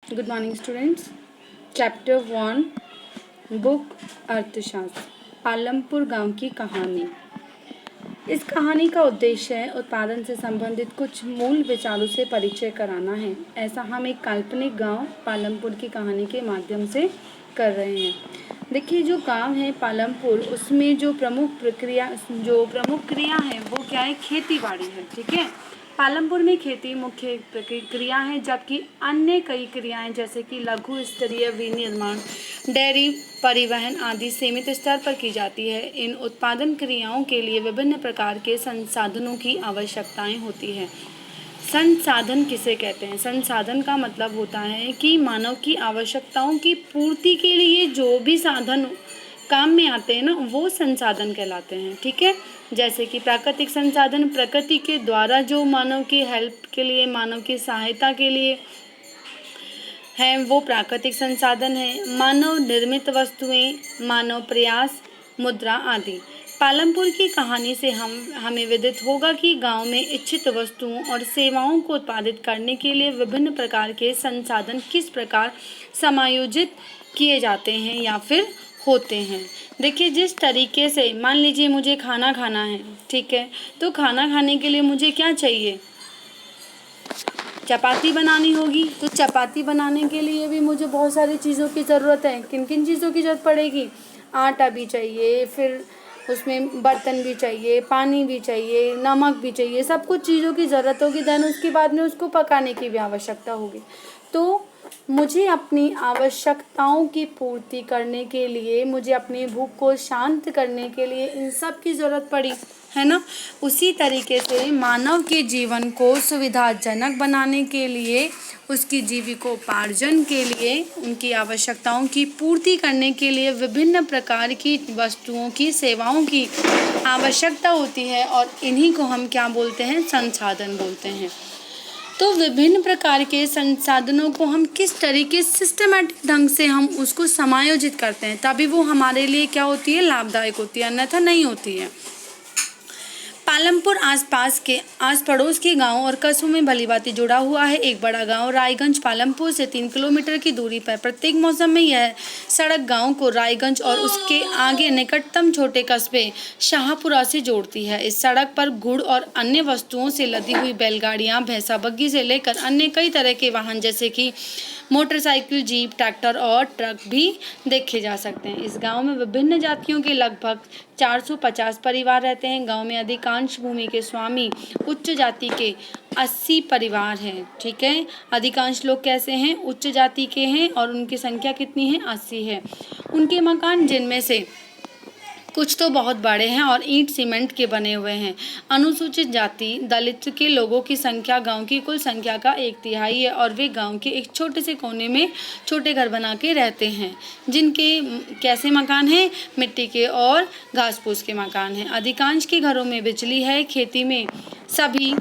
Good morning students. Chapter 1 book अर्थशास्त्र पालमपुर गांव की कहानी। इस कहानी का उद्देश्य है उत्पादन से संबंधित कुछ मूल विचारों से परिचय कराना है। ऐसा हम एक काल्पनिक गांव पालमपुर की कहानी के माध्यम से कर रहे हैं। देखिए, जो गांव है पालमपुर, उसमें जो प्रमुख क्रिया है वो क्या है? खेती बाड़ी है। ठीक है, पालमपुर में खेती मुख्य क्रिया है, जबकि अन्य कई क्रियाएं जैसे कि लघु स्तरीय विनिर्माण, डेयरी, परिवहन आदि सीमित स्तर पर की जाती है। इन उत्पादन क्रियाओं के लिए विभिन्न प्रकार के संसाधनों की आवश्यकताएं होती है। संसाधन किसे कहते हैं? संसाधन का मतलब होता है कि मानव की आवश्यकताओं की पूर्ति के लिए जो भी साधन काम में आते हैं ना, वो संसाधन कहलाते हैं। ठीक है, जैसे कि प्राकृतिक संसाधन प्रकृति के द्वारा जो मानव की हेल्प के लिए, मानव की सहायता के लिए है, वो प्राकृतिक संसाधन है। मानव निर्मित वस्तुएं, मानव प्रयास, मुद्रा आदि। पालमपुर की कहानी से हमें विदित होगा कि गांव में इच्छित वस्तुओं और सेवाओं को उत्पादित करने के लिए विभिन्न प्रकार के संसाधन किस प्रकार समायोजित किए जाते हैं या फिर होते हैं। देखिए, जिस तरीके से मान लीजिए मुझे खाना खाना है, ठीक है, तो खाना खाने के लिए मुझे क्या चाहिए? चपाती बनानी होगी। तो चपाती बनाने के लिए भी मुझे बहुत सारी चीज़ों की ज़रूरत है। किन किन चीज़ों की ज़रूरत पड़ेगी? आटा भी चाहिए, फिर उसमें बर्तन भी चाहिए, पानी भी चाहिए, नमक भी चाहिए, सब कुछ चीज़ों की ज़रूरत होगी। देन उसके बाद में उसको पकाने की भी आवश्यकता होगी। तो मुझे अपनी आवश्यकताओं की पूर्ति करने के लिए, मुझे अपनी भूख को शांत करने के लिए इन सब की ज़रूरत पड़ी, है ना। उसी तरीके से मानव के जीवन को सुविधाजनक बनाने के लिए, उसकी जीविकोपार्जन के लिए, उनकी आवश्यकताओं की पूर्ति करने के लिए विभिन्न प्रकार की वस्तुओं की, सेवाओं की आवश्यकता होती है, और इन्हीं को हम क्या बोलते हैं? संसाधन बोलते हैं। तो विभिन्न प्रकार के संसाधनों को हम किस तरीके सिस्टमैटिक ढंग से हम उसको समायोजित करते हैं, तभी वो हमारे लिए क्या होती है? लाभदायक होती है, अन्यथा नहीं होती है। पालमपुर आस पड़ोस के गांव और कस्बों में भलीभांति जुड़ा हुआ है। एक बड़ा गांव रायगंज पालमपुर से 3 किलोमीटर की दूरी पर। प्रत्येक मौसम में यह सड़क गांव को रायगंज और उसके आगे निकटतम छोटे कस्बे शाहपुरा से जोड़ती है। इस सड़क पर गुड़ और अन्य वस्तुओं से लदी हुई बैलगाड़ियां, भैंसा बग्घी से लेकर अन्य कई तरह के वाहन जैसे कि मोटरसाइकिल, जीप, ट्रैक्टर और ट्रक भी देखे जा सकते हैं। इस गांव में विभिन्न जातियों के लगभग 450 परिवार रहते हैं। गांव में अधिकांश भूमि के स्वामी उच्च जाति के 80 परिवार हैं। ठीक है, अधिकांश लोग कैसे हैं? उच्च जाति के हैं, और उनकी संख्या कितनी है? 80 है। उनके मकान, जिनमें से कुछ तो बहुत बड़े हैं और ईंट सीमेंट के बने हुए हैं। अनुसूचित जाति दलित के लोगों की संख्या गांव की कुल संख्या का 1/3 है, और वे गांव के एक छोटे से कोने में छोटे घर बना के रहते हैं, जिनके कैसे मकान हैं? मिट्टी के और घास फूस के मकान हैं। अधिकांश के घरों में बिजली है। खेती में सभी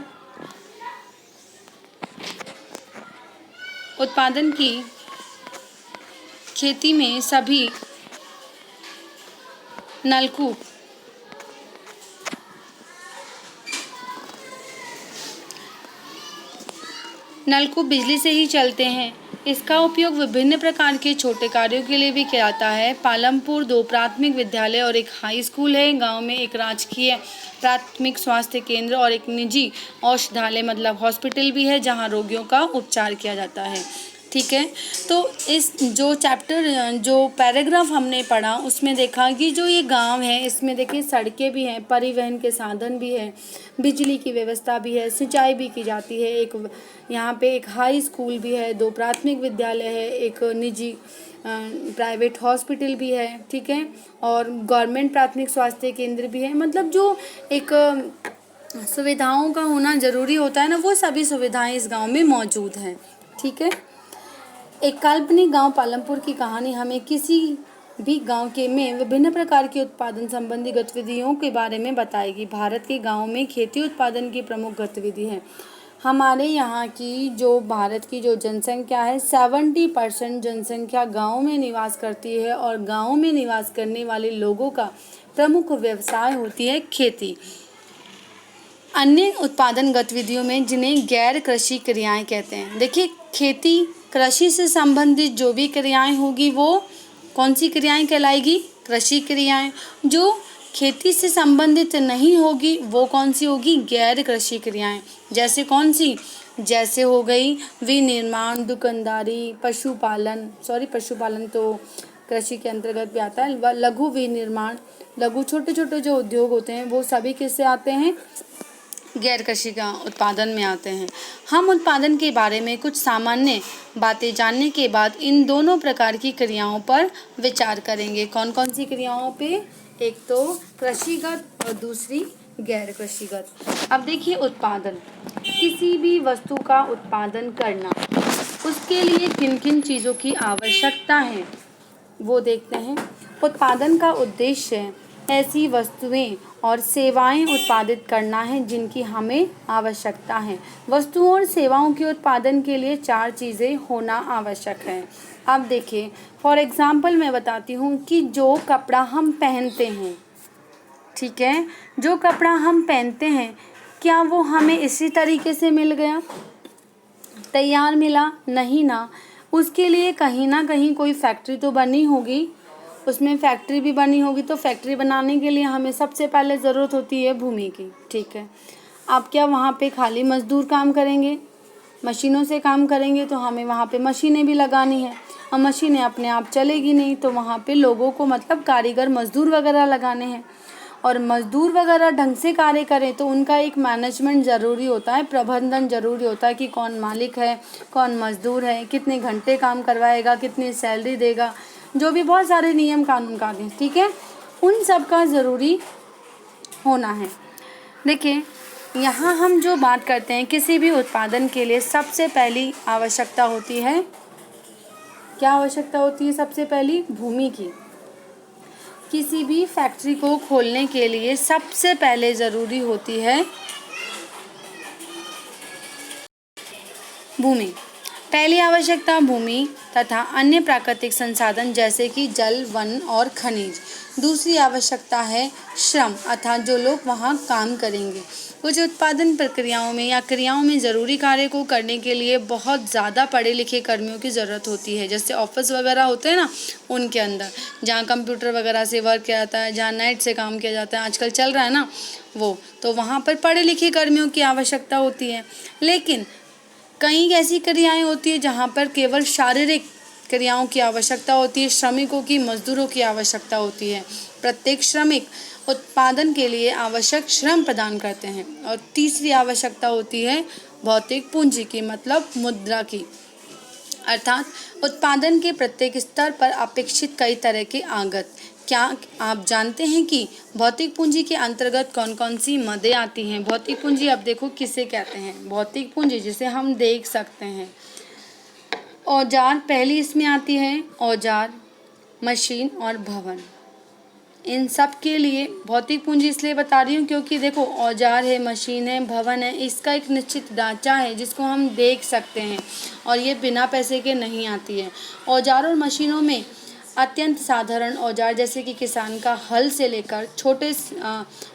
नलकूप बिजली से ही चलते हैं। इसका उपयोग विभिन्न प्रकार के छोटे कार्यों के लिए भी किया जाता है। पालमपुर 2 प्राथमिक विद्यालय और एक हाई स्कूल है। गांव में एक राजकीय प्राथमिक स्वास्थ्य केंद्र और एक निजी औषधालय मतलब हॉस्पिटल भी है, जहां रोगियों का उपचार किया जाता है। ठीक है, तो इस जो पैराग्राफ हमने पढ़ा, उसमें देखा कि जो ये गांव है, इसमें देखिए सड़कें भी हैं, परिवहन के साधन भी हैं, बिजली की व्यवस्था भी है, सिंचाई भी की जाती है। यहाँ पे एक हाई स्कूल भी है, 2 प्राथमिक विद्यालय है, एक निजी प्राइवेट हॉस्पिटल भी है। ठीक है, और गवर्नमेंट प्राथमिक स्वास्थ्य केंद्र भी है। मतलब जो एक सुविधाओं का होना ज़रूरी होता है ना, वो सभी सुविधाएं इस गांव में मौजूद हैं। ठीक है, एक काल्पनिक गांव पालमपुर की कहानी हमें किसी भी गांव के में विभिन्न प्रकार की उत्पादन संबंधी गतिविधियों के बारे में बताएगी। भारत के गांव में खेती उत्पादन की प्रमुख गतिविधि है। हमारे यहाँ की जो भारत की जो जनसंख्या है, 70% जनसंख्या गांव में निवास करती है, और गांव में निवास करने वाले लोगों का प्रमुख व्यवसाय होती है खेती। अन्य उत्पादन गतिविधियों में जिन्हें गैर कृषि क्रियाएं कहते हैं। देखिए, खेती कृषि से संबंधित जो भी क्रियाएं होगी वो कौन सी क्रियाएं कहलाएगी? कृषि क्रियाएं। जो खेती से संबंधित नहीं होगी वो कौन सी होगी? गैर कृषि क्रियाएं। जैसे कौन सी? जैसे हो गई विनिर्माण, दुकानदारी, पशुपालन तो कृषि के अंतर्गत भी आता है। लघु विनिर्माण, लघु छोटे छोटे जो उद्योग होते हैं वो सभी किससे आते हैं? गैर कृषि का उत्पादन में आते हैं। हम उत्पादन के बारे में कुछ सामान्य बातें जानने के बाद इन दोनों प्रकार की क्रियाओं पर विचार करेंगे। कौन कौन सी क्रियाओं पे? एक तो कृषिगत और दूसरी गैर कृषिगत। अब देखिए, उत्पादन, किसी भी वस्तु का उत्पादन करना, उसके लिए किन किन चीज़ों की आवश्यकता है वो देखते हैं। उत्पादन का उद्देश्य ऐसी वस्तुएं और सेवाएं उत्पादित करना है जिनकी हमें आवश्यकता है। वस्तुओं और सेवाओं के उत्पादन के लिए 4 चीज़ें होना आवश्यक है। अब देखिए, फॉर एग्जाम्पल मैं बताती हूँ कि जो कपड़ा हम पहनते हैं, ठीक है, जो कपड़ा हम पहनते हैं क्या वो हमें इसी तरीके से मिल गया, तैयार मिला? नहीं ना, उसके लिए कहीं ना कहीं कोई फैक्ट्री तो बनी होगी, उसमें फैक्ट्री भी बनी होगी। तो फैक्ट्री बनाने के लिए हमें सबसे पहले ज़रूरत होती है भूमि की, ठीक है। अब क्या वहाँ पे खाली मजदूर काम करेंगे? मशीनों से काम करेंगे तो हमें वहाँ पे मशीनें भी लगानी है, और मशीनें अपने आप चलेगी नहीं, तो वहाँ पे लोगों को मतलब कारीगर मजदूर वगैरह लगाने हैं। और मजदूर वगैरह ढंग से कार्य करें तो उनका एक मैनेजमेंट ज़रूरी होता है, प्रबंधन ज़रूरी होता है कि कौन मालिक है, कौन मजदूर है, कितने घंटे काम करवाएगा, कितनी सैलरी देगा, जो भी बहुत सारे नियम कानून कायदे, ठीक है, उन सब का ज़रूरी होना है। देखिए, यहाँ हम जो बात करते हैं किसी भी उत्पादन के लिए सबसे पहली आवश्यकता होती है, क्या आवश्यकता होती है? सबसे पहली भूमि की। किसी भी फैक्ट्री को खोलने के लिए सबसे पहले ज़रूरी होती है भूमि। पहली आवश्यकता भूमि तथा अन्य प्राकृतिक संसाधन जैसे कि जल, वन और खनिज। दूसरी आवश्यकता है श्रम, अर्थात जो लोग वहाँ काम करेंगे। कुछ उत्पादन प्रक्रियाओं में या क्रियाओं में ज़रूरी कार्य को करने के लिए बहुत ज़्यादा पढ़े लिखे कर्मियों की ज़रूरत होती है। जैसे ऑफिस वगैरह होते हैं ना, उनके अंदर जहाँ कंप्यूटर वगैरह से वर्क किया जाता है, जहाँ नेट से काम किया जाता है, आजकल चल रहा है ना वो, तो वहाँ पर पढ़े लिखे कर्मियों की आवश्यकता होती है। लेकिन कई ऐसी क्रियाएं होती है जहाँ पर केवल शारीरिक क्रियाओं की आवश्यकता होती है, श्रमिकों की, मजदूरों की आवश्यकता होती है। प्रत्येक श्रमिक उत्पादन के लिए आवश्यक श्रम प्रदान करते हैं। और तीसरी आवश्यकता होती है भौतिक पूंजी की, मतलब मुद्रा की, अर्थात उत्पादन के प्रत्येक स्तर पर अपेक्षित कई तरह के आगत। क्या आप जानते हैं कि भौतिक पूंजी के अंतर्गत कौन कौन सी मदें आती हैं? भौतिक पूंजी अब देखो किसे कहते हैं। भौतिक पूंजी जिसे हम देख सकते हैं। औजार पहली इसमें आती है, औजार, मशीन और भवन। इन सब के लिए भौतिक पूंजी इसलिए बता रही हूँ क्योंकि देखो, औजार है, मशीन है, भवन है, इसका एक निश्चित ढांचा है जिसको हम देख सकते हैं, और ये बिना पैसे के नहीं आती है। औजार और मशीनों में अत्यंत साधारण औजार जैसे कि किसान का हल से लेकर छोटे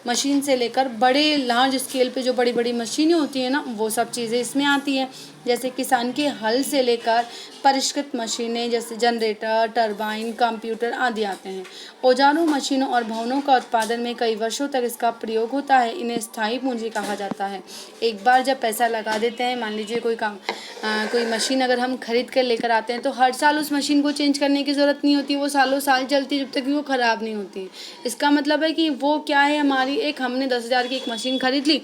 मशीन से लेकर बड़े लार्ज स्केल पे जो बड़ी बड़ी मशीनें होती हैं ना, वो सब चीज़ें इसमें आती हैं। जैसे किसान के हल से लेकर परिष्कृत मशीनें जैसे जनरेटर, टरबाइन, कंप्यूटर आदि आते हैं। औजारों, मशीनों और भवनों का उत्पादन में कई वर्षों तक इसका प्रयोग होता है। इन्हें स्थायी पूंजी कहा जाता है। एक बार जब पैसा लगा देते हैं, मान लीजिए कोई मशीन अगर हम खरीद कर लेकर आते हैं तो हर साल उस मशीन को चेंज करने की ज़रूरत नहीं होती, वो सालों साल चलती है जब तक कि वो ख़राब नहीं होती। इसका मतलब है कि वो क्या है, हमारी हमने 10,000 की एक मशीन खरीद ली,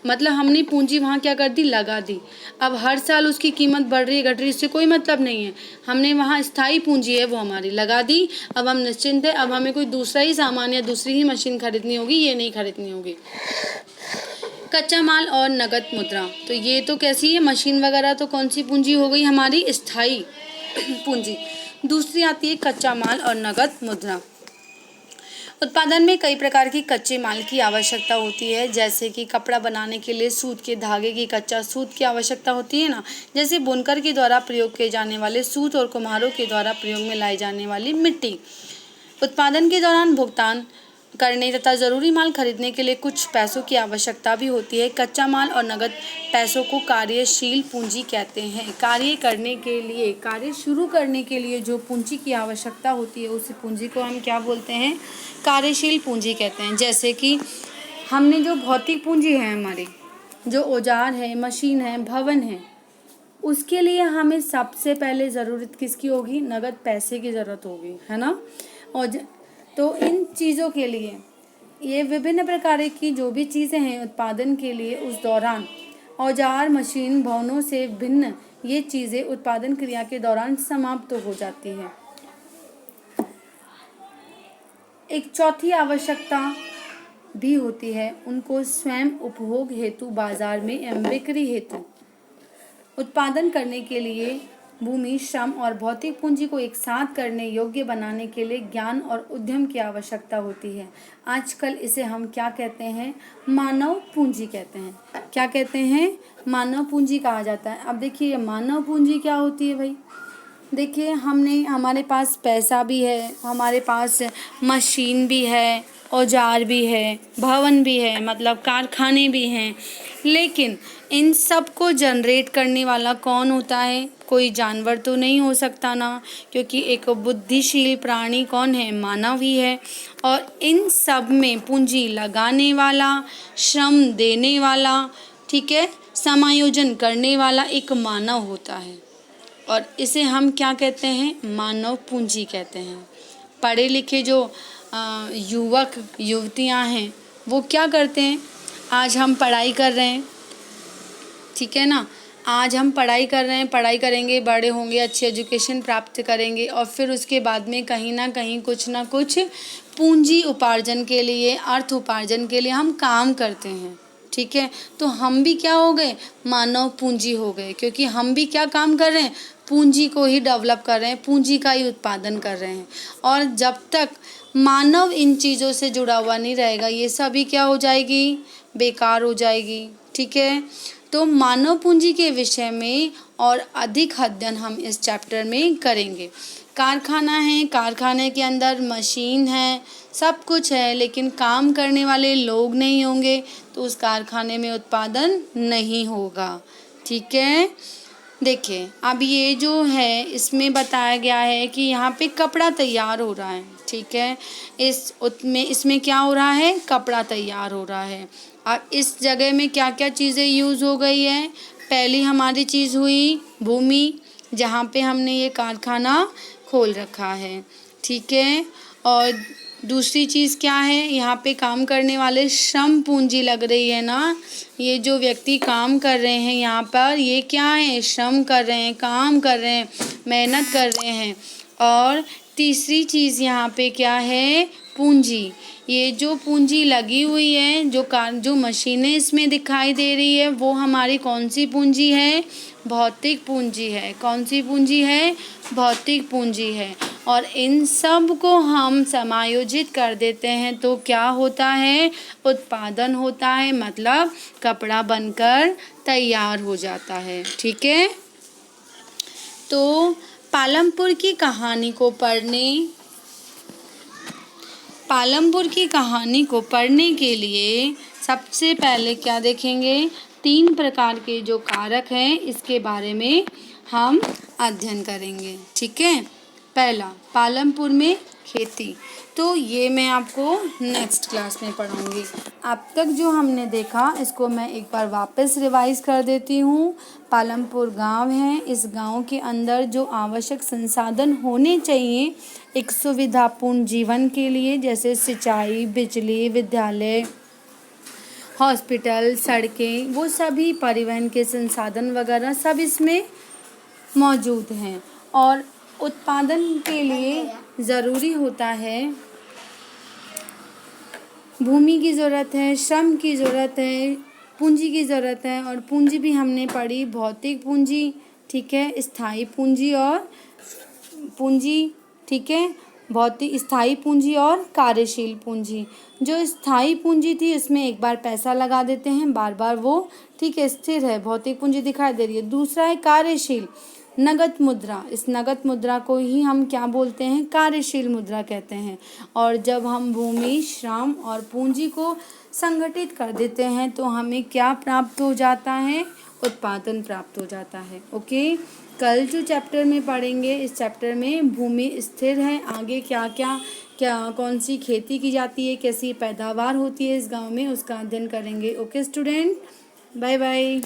मतलब हमने पूंजी वहाँ क्या कर दी, लगा दी। अब हर साल उसकी कीमत बढ़ रही है, घट रही है, इससे कोई मतलब नहीं है। हमने वहाँ स्थायी पूंजी है वो हमारी लगा दी, अब हम निश्चिंत है, अब हमें कोई दूसरा ही सामान या दूसरी ही मशीन खरीदनी होगी, ये नहीं खरीदनी होगी। कच्चा माल और नगद मुद्रा, तो ये तो कैसी है, मशीन वगैरह तो कौन सी पूंजी हो गई हमारी, स्थायी पूंजी। दूसरी आती है कच्चा माल और नगद मुद्रा। उत्पादन में कई प्रकार की कच्चे माल की आवश्यकता होती है, जैसे कि कपड़ा बनाने के लिए सूत के धागे की, कच्चा सूत की आवश्यकता होती है ना, जैसे बुनकर के द्वारा प्रयोग किए जाने वाले सूत और कुम्हारों के द्वारा प्रयोग में लाई जाने वाली मिट्टी। उत्पादन के दौरान भुगतान करने तथा ज़रूरी माल खरीदने के लिए कुछ पैसों की आवश्यकता भी होती है। कच्चा माल और नगद पैसों को कार्यशील पूंजी कहते हैं। कार्य करने के लिए, कार्य शुरू करने के लिए जो पूंजी की आवश्यकता होती है उस पूंजी को हम क्या बोलते हैं? कार्यशील पूंजी कहते हैं। जैसे कि हमने जो भौतिक पूंजी है, हमारी जो औजार है, मशीन है, भवन है, उसके लिए हमें सबसे पहले ज़रूरत किसकी होगी? नगद पैसे की ज़रूरत होगी, है ना। और तो इन चीज़ों के लिए, ये विभिन्न प्रकार की जो भी चीज़ें हैं उत्पादन के लिए, उस दौरान औजार, मशीन, भवनों से भिन्न ये चीज़ें उत्पादन क्रिया के दौरान समाप्त हो जाती हैं। एक चौथी आवश्यकता भी होती है, उनको स्वयं उपभोग हेतु बाजार में एवं बिक्री हेतु उत्पादन करने के लिए भूमि, श्रम और भौतिक पूंजी को एक साथ करने योग्य बनाने के लिए ज्ञान और उद्यम की आवश्यकता होती है। आजकल इसे हम क्या कहते हैं? मानव पूंजी कहते हैं। क्या कहते हैं? मानव पूंजी कहा जाता है। अब देखिए मानव पूंजी क्या होती है भाई? देखिए हमारे पास पैसा भी है, हमारे पास मशीन भी है, औजार भी है, भवन भी है, मतलब कारखाने भी हैं, लेकिन इन सब को जनरेट करने वाला कौन होता है? कोई जानवर तो नहीं हो सकता ना, क्योंकि एक बुद्धिशील प्राणी कौन है? मानव ही है। और इन सब में पूंजी लगाने वाला, श्रम देने वाला, ठीक है, समायोजन करने वाला एक मानव होता है, और इसे हम क्या कहते हैं? मानव पूंजी कहते हैं। पढ़े लिखे जो युवक युवतियां हैं वो क्या करते हैं? आज हम पढ़ाई कर रहे हैं, ठीक है ना, आज हम पढ़ाई कर रहे हैं, पढ़ाई करेंगे, बड़े होंगे, अच्छी एजुकेशन प्राप्त करेंगे, और फिर उसके बाद में कहीं ना कहीं कुछ ना कुछ पूंजी उपार्जन के लिए, अर्थ उपार्जन के लिए हम काम करते हैं, ठीक है। तो हम भी क्या हो गए? मानव पूंजी हो गए, क्योंकि हम भी क्या काम कर रहे हैं? पूंजी को ही डेवलप कर रहे हैं, पूंजी का ही उत्पादन कर रहे हैं। और जब तक मानव इन चीज़ों से जुड़ा हुआ नहीं रहेगा, ये सभी क्या हो जाएगी? बेकार हो जाएगी, ठीक है। तो मानव पूंजी के विषय में और अधिक अध्ययन हम इस चैप्टर में करेंगे। कारखाना है, कारखाने के अंदर मशीन है, सब कुछ है, लेकिन काम करने वाले लोग नहीं होंगे तो उस कारखाने में उत्पादन नहीं होगा, ठीक है। देखिए अब ये जो है इसमें बताया गया है कि यहाँ पे कपड़ा तैयार हो रहा है, ठीक है। इसमें क्या हो रहा है? कपड़ा तैयार हो रहा है। अब इस जगह में क्या क्या चीज़ें यूज़ हो गई है? पहली हमारी चीज़ हुई भूमि, जहाँ पे हमने ये कारखाना खोल रखा है, ठीक है। और दूसरी चीज़ क्या है? यहाँ पे काम करने वाले श्रम पूंजी लग रही है ना, ये जो व्यक्ति काम कर रहे हैं यहाँ पर, ये क्या है? श्रम कर रहे हैं, काम कर रहे हैं, मेहनत कर रहे हैं। और तीसरी चीज़ यहाँ पे क्या है? पूंजी। ये जो पूंजी लगी हुई है, जो मशीनें इसमें दिखाई दे रही है, वो हमारी कौन सी पूंजी है? भौतिक पूंजी है। कौन सी पूंजी है? भौतिक पूंजी है। और इन सब को हम समायोजित कर देते हैं तो क्या होता है? उत्पादन होता है, मतलब कपड़ा बनकर तैयार हो जाता है, ठीक है। तो पालमपुर की कहानी को पढ़ने के लिए सबसे पहले क्या देखेंगे? 3 प्रकार के जो कारक हैं इसके बारे में हम अध्ययन करेंगे, ठीक है। पहला, पालमपुर में खेती, तो ये मैं आपको नेक्स्ट क्लास में पढ़ाऊँगी। अब तक जो हमने देखा इसको मैं एक बार वापस रिवाइज कर देती हूँ। पालमपुर गांव है, इस गांव के अंदर जो आवश्यक संसाधन होने चाहिए एक सुविधापूर्ण जीवन के लिए, जैसे सिंचाई, बिजली, विद्यालय, हॉस्पिटल, सड़कें, वो सभी परिवहन के संसाधन वगैरह सब इसमें मौजूद हैं। और उत्पादन के लिए ज़रूरी होता है, भूमि की ज़रूरत है, श्रम की ज़रूरत है, पूंजी की ज़रूरत है। और पूंजी भी हमने पढ़ी, भौतिक पूंजी, ठीक है, स्थायी पूंजी और पूंजी, ठीक है, भौतिक स्थायी पूंजी और कार्यशील पूंजी। जो स्थायी पूंजी थी उसमें एक बार पैसा लगा देते हैं, बार बार वो, ठीक है, स्थिर है, भौतिक पूंजी दिखाई दे रही है। दूसरा है कार्यशील, नगद मुद्रा, इस नगद मुद्रा को ही हम क्या बोलते हैं, कार्यशील मुद्रा कहते हैं। और जब हम भूमि, श्रम और पूंजी को संगठित कर देते हैं तो हमें क्या प्राप्त हो जाता है, उत्पादन प्राप्त हो जाता है। ओके, कल जो चैप्टर में पढ़ेंगे, इस चैप्टर में भूमि स्थिर है, आगे क्या क्या कौन सी खेती की जाती है, कैसी पैदावार होती है इस गांव में, उसका अध्ययन करेंगे। Okay student, bye bye.